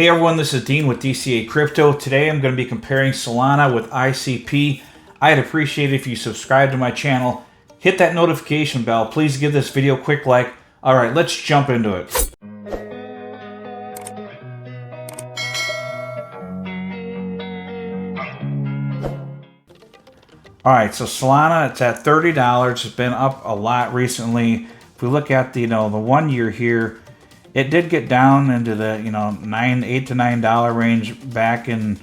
Hey everyone, this is Dean with DCA Crypto. Today I'm going to be comparing Solana with ICP. I'd appreciate it if you subscribe to my channel, hit that notification bell, please give this video a quick like. Alright, let's jump into it. Alright, so Solana, it's at $30. It's been up a lot recently. If we look at the 1 year here, it did get down into the $8 to $9 range back in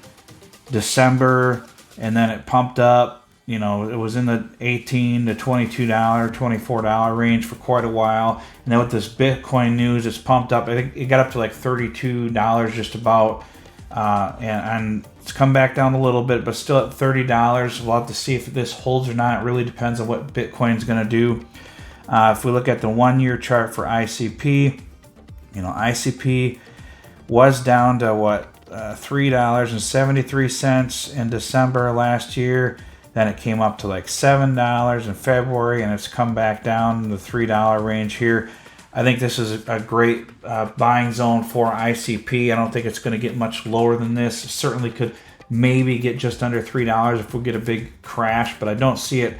December, and then it pumped up. It was in the $18 to $22, $24 range for quite a while, and then with this Bitcoin news, it's pumped up. I think it got up to like $32 just about, and it's come back down a little bit, but still at $30. We'll have to see if this holds or not. It really depends on what Bitcoin's going to do. If we look at the 1 year chart for ICP. ICP was down to $3.73 in December last year. Then it came up to like $7 in February, and it's come back down in the $3 range here. I think this is a great buying zone for ICP. I don't think it's going to get much lower than this. It certainly could maybe get just under $3 if we get a big crash, but I don't see it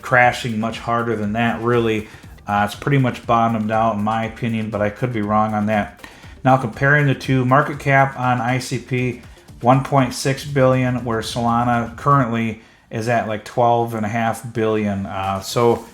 crashing much harder than that, really. It's pretty much bottomed out in my opinion, but I could be wrong on that. Now comparing the two, market cap on ICP, 1.6 billion, where Solana currently is at like 12.5 billion. So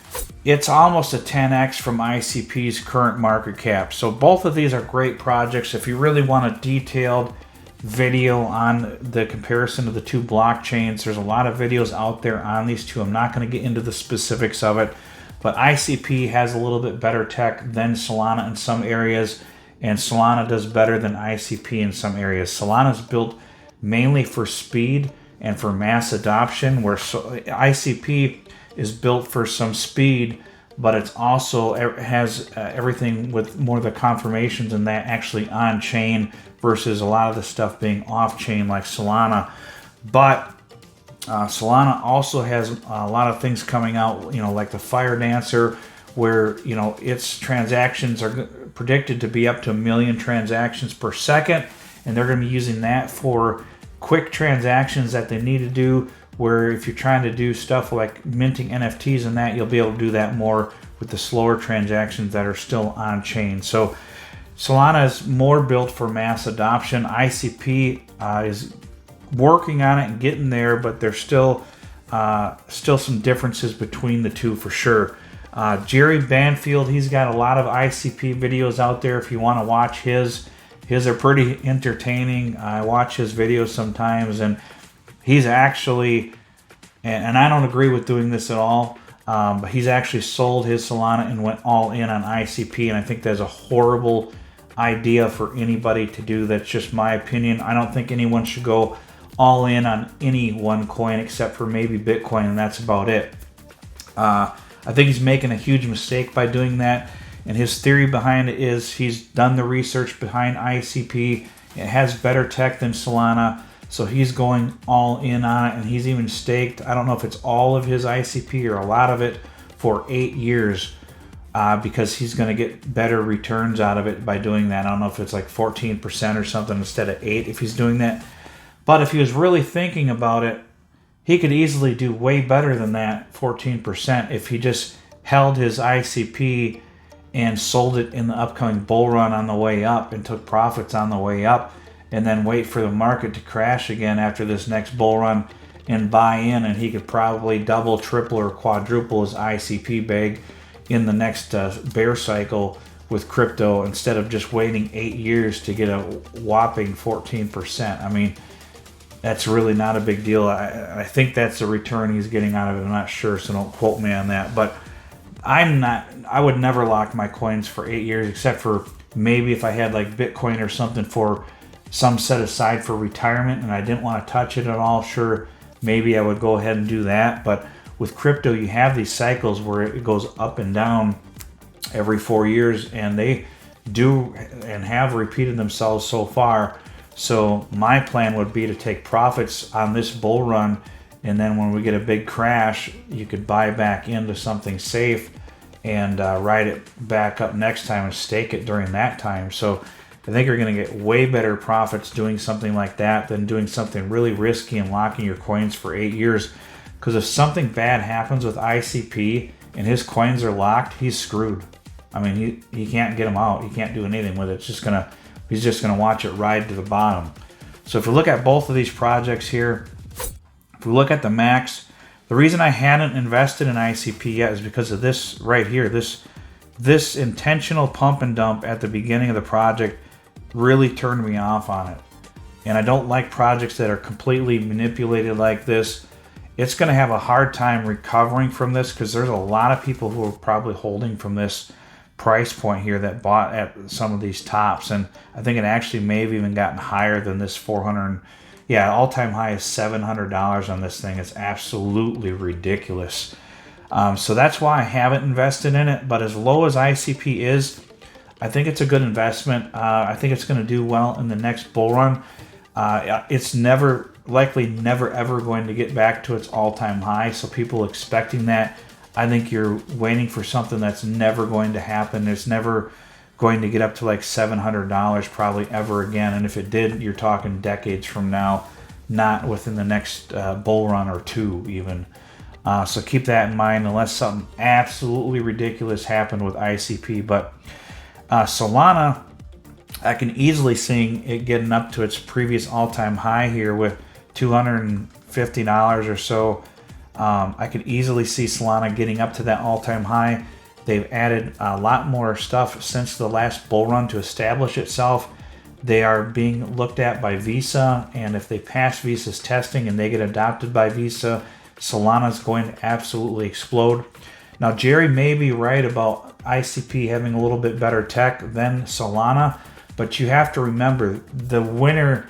it's almost a 10x from ICP's current market cap. So both of these are great projects. If you really want a detailed video on the comparison of the two blockchains, there's a lot of videos out there on these two. I'm not going to get into the specifics of it. But ICP has a little bit better tech than Solana in some areas, and Solana does better than ICP in some areas. Solana is built mainly for speed and for mass adoption, where ICP is built for some speed, but it's also has everything with more of the confirmations and that actually on-chain versus a lot of the stuff being off-chain like Solana. But Solana also has a lot of things coming out, like the Fire Dancer, where, its transactions are predicted to be up to 1 million transactions per second. And they're going to be using that for quick transactions that they need to do, where if you're trying to do stuff like minting NFTs and that, you'll be able to do that more with the slower transactions that are still on chain. So Solana is more built for mass adoption. ICP is working on it and getting there, but there's still some differences between the two for sure. Jerry Banfield, he's got a lot of ICP videos out there if you want to watch his. His are pretty entertaining. I watch his videos sometimes, and he's actually, and I don't agree with doing this at all, but he's actually sold his Solana and went all in on ICP, and I think that's a horrible idea for anybody to do. That's just my opinion. I don't think anyone should go all in on any one coin except for maybe Bitcoin, and that's about it. I think he's making a huge mistake by doing that, and his theory behind it is he's done the research behind ICP. It has better tech than Solana, so he's going all in on it, and he's even staked, I don't know if it's all of his ICP or a lot of it, for 8 years, because he's going to get better returns out of it by doing that. I don't know if it's like 14% or something instead of 8 if he's doing that. But if he was really thinking about it, he could easily do way better than that 14% if he just held his ICP and sold it in the upcoming bull run on the way up and took profits on the way up, and then wait for the market to crash again after this next bull run and buy in, and he could probably double, triple, or quadruple his ICP bag in the next bear cycle with crypto, instead of just waiting 8 years to get a whopping 14%. I mean, that's really not a big deal. I think that's the return he's getting out of it. I'm not sure, so don't quote me on that. But I would never lock my coins for 8 years, except for maybe if I had like Bitcoin or something for some set aside for retirement and I didn't want to touch it at all. Sure, maybe I would go ahead and do that. But with crypto, you have these cycles where it goes up and down every 4 years, and they do and have repeated themselves so far. So my plan would be to take profits on this bull run, and then when we get a big crash, you could buy back into something safe and ride it back up next time and stake it during that time. So I think you're going to get way better profits doing something like that than doing something really risky and locking your coins for 8 years. Because if something bad happens with ICP and his coins are locked, he's screwed. I mean, he can't get them out. He can't do anything with it. He's just gonna watch it ride to the bottom. So if we look at both of these projects here, if we look at the max, the reason I hadn't invested in ICP yet is because of this right here. This intentional pump and dump at the beginning of the project really turned me off on it. And I don't like projects that are completely manipulated like this. It's going to have a hard time recovering from this because there's a lot of people who are probably holding from this price point here that bought at some of these tops. And I think it actually may have even gotten higher than this 400. Yeah, all-time high is $700 on this thing. It's absolutely ridiculous. So that's why I haven't invested in it. But as low as ICP is, I think it's a good investment. I think it's going to do well in the next bull run. It's likely never ever going to get back to its all-time high. So people expecting that, I think you're waiting for something that's never going to happen. It's never going to get up to like $700 probably ever again. And if it did, you're talking decades from now, not within the next bull run or two even. So keep that in mind unless something absolutely ridiculous happened with ICP. But Solana, I can easily see it getting up to its previous all-time high here with $250 or so. I could easily see Solana getting up to that all-time high. They've added a lot more stuff since the last bull run to establish itself. They are being looked at by Visa, and if they pass Visa's testing and they get adopted by Visa, Solana is going to absolutely explode. Now, Jerry may be right about ICP having a little bit better tech than Solana, but you have to remember the winner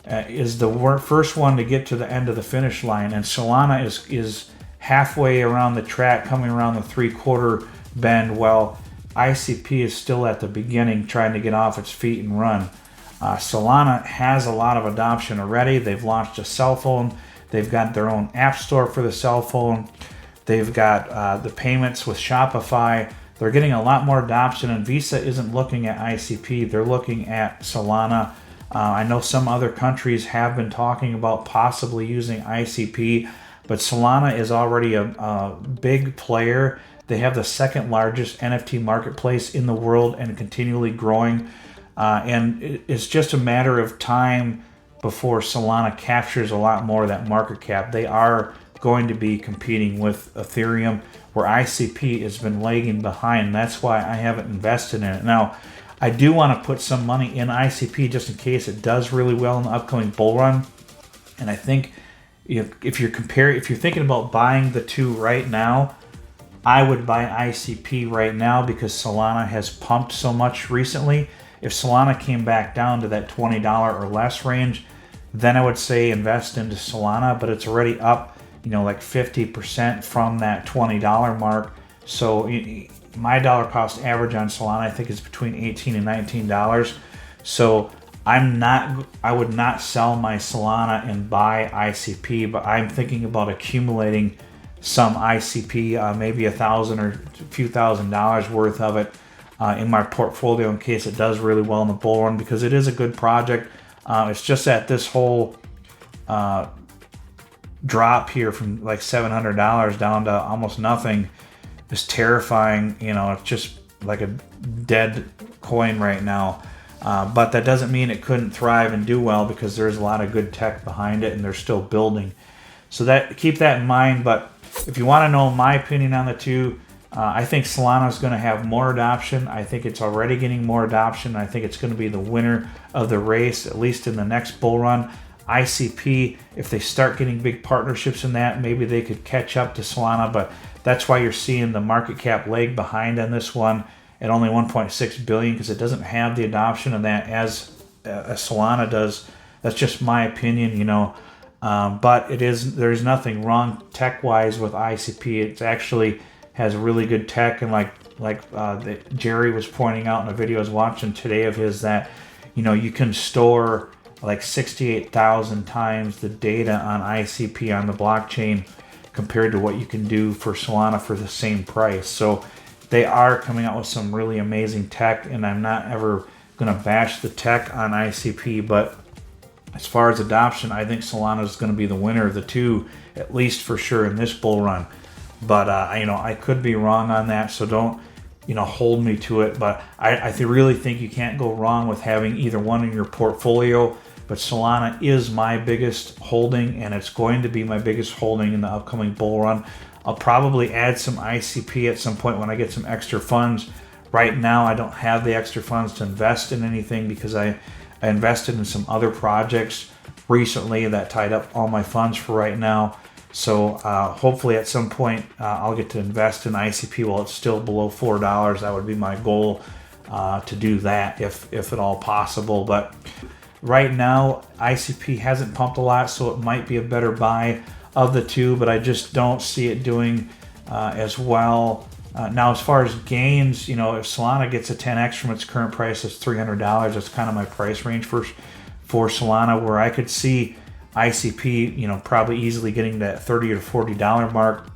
is the first one to get to the end of the finish line, and Solana is halfway around the track, coming around the three-quarter bend, while ICP is still at the beginning trying to get off its feet and run. Solana has a lot of adoption already. They've launched a cell phone. They've got their own app store for the cell phone. They've got the payments with Shopify. They're getting a lot more adoption, and Visa isn't looking at ICP. They're looking at Solana. I know some other countries have been talking about possibly using ICP, but Solana is already a big player. They have the second largest NFT marketplace in the world and continually growing. And it's just a matter of time before Solana captures a lot more of that market cap. They are going to be competing with Ethereum, where ICP has been lagging behind. That's why I haven't invested in it. Now, I do want to put some money in ICP just in case it does really well in the upcoming bull run. And I think if you're thinking about buying the two right now, I would buy ICP right now because Solana has pumped so much recently. If Solana came back down to that $20 or less range, then I would say invest into Solana, but it's already up, like 50% from that $20 mark. So my dollar cost average on Solana, I think, is between $18 and $19. So I would not sell my Solana and buy ICP, but I'm thinking about accumulating some ICP, maybe $1,000 or a few $1,000s worth of it in my portfolio in case it does really well in the bull run, because it is a good project. It's just that this whole drop here from like $700 down to almost nothing is terrifying. It's just like a dead coin right now. But that doesn't mean it couldn't thrive and do well, because there's a lot of good tech behind it and they're still building. So keep that in mind. But if you want to know my opinion on the two, I think Solana is going to have more adoption. I think it's already getting more adoption. I think it's going to be the winner of the race, at least in the next bull run. ICP, if they start getting big partnerships in that, maybe they could catch up to Solana, but that's why you're seeing the market cap lag behind on this one at only 1.6 billion, because it doesn't have the adoption of that as Solana does. That's just my opinion, but there's nothing wrong tech-wise with ICP. It actually has really good tech, and like Jerry was pointing out in a video I was watching today of his, that you can store like 68,000 times the data on ICP on the blockchain compared to what you can do for Solana for the same price. So they are coming out with some really amazing tech, and I'm not ever going to bash the tech on ICP, but as far as adoption, I think Solana is going to be the winner of the two, at least for sure in this bull run. But I could be wrong on that, so don't hold me to it. But I really think you can't go wrong with having either one in your portfolio. But Solana is my biggest holding, and it's going to be my biggest holding in the upcoming bull run. I'll probably add some ICP at some point when I get some extra funds. Right now, I don't have the extra funds to invest in anything because I invested in some other projects recently that tied up all my funds for right now. So hopefully at some point I'll get to invest in ICP while it's still below $4. That would be my goal to do that if at all possible. But right now ICP hasn't pumped a lot, so it might be a better buy of the two, but I just don't see it doing as well. Now, as far as gains, if Solana gets a 10x from its current price, it's $300. That's kind of my price range for Solana, where I could see ICP, probably easily getting that $30 or $40 mark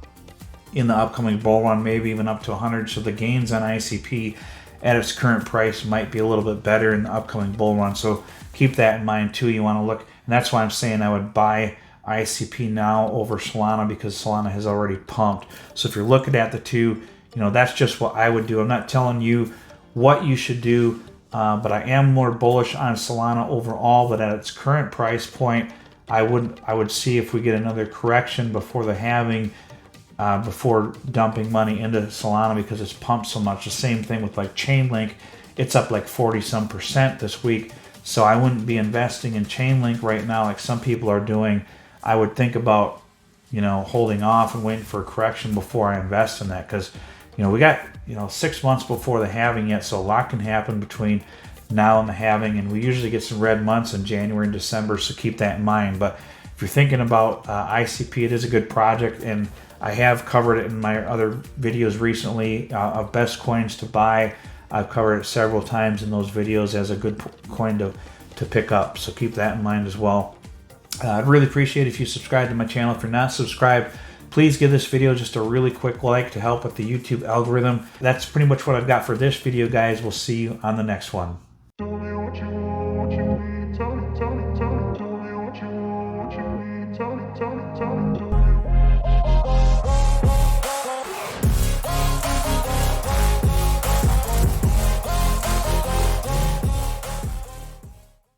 in the upcoming bull run, maybe even up to 100. So the gains on ICP at its current price might be a little bit better in the upcoming bull run. So keep that in mind too. You want to look, and that's why I'm saying I would buy ICP now over Solana, because Solana has already pumped. So if you're looking at the two, that's just what I would do. I'm not telling you what you should do, but I am more bullish on Solana overall. But at its current price point, I would see if we get another correction before the halving, before dumping money into Solana, because it's pumped so much. The same thing with like Chainlink, it's up like 40% this week. So I wouldn't be investing in Chainlink right now like some people are doing. I would think about holding off and waiting for a correction before I invest in that, because we got 6 months before the halving yet, so a lot can happen between now and the halving, and we usually get some red months in January and December, so keep that in mind. But if you're thinking about ICP, it is a good project, and I have covered it in my other videos recently of best coins to buy. I've covered it several times in those videos as a good coin to pick up, so keep that in mind as well. I'd really appreciate it if you subscribe to my channel. If you're not subscribed, please give this video just a really quick like to help with the YouTube algorithm. That's pretty much what I've got for this video, guys. We'll see you on the next one. Tell me,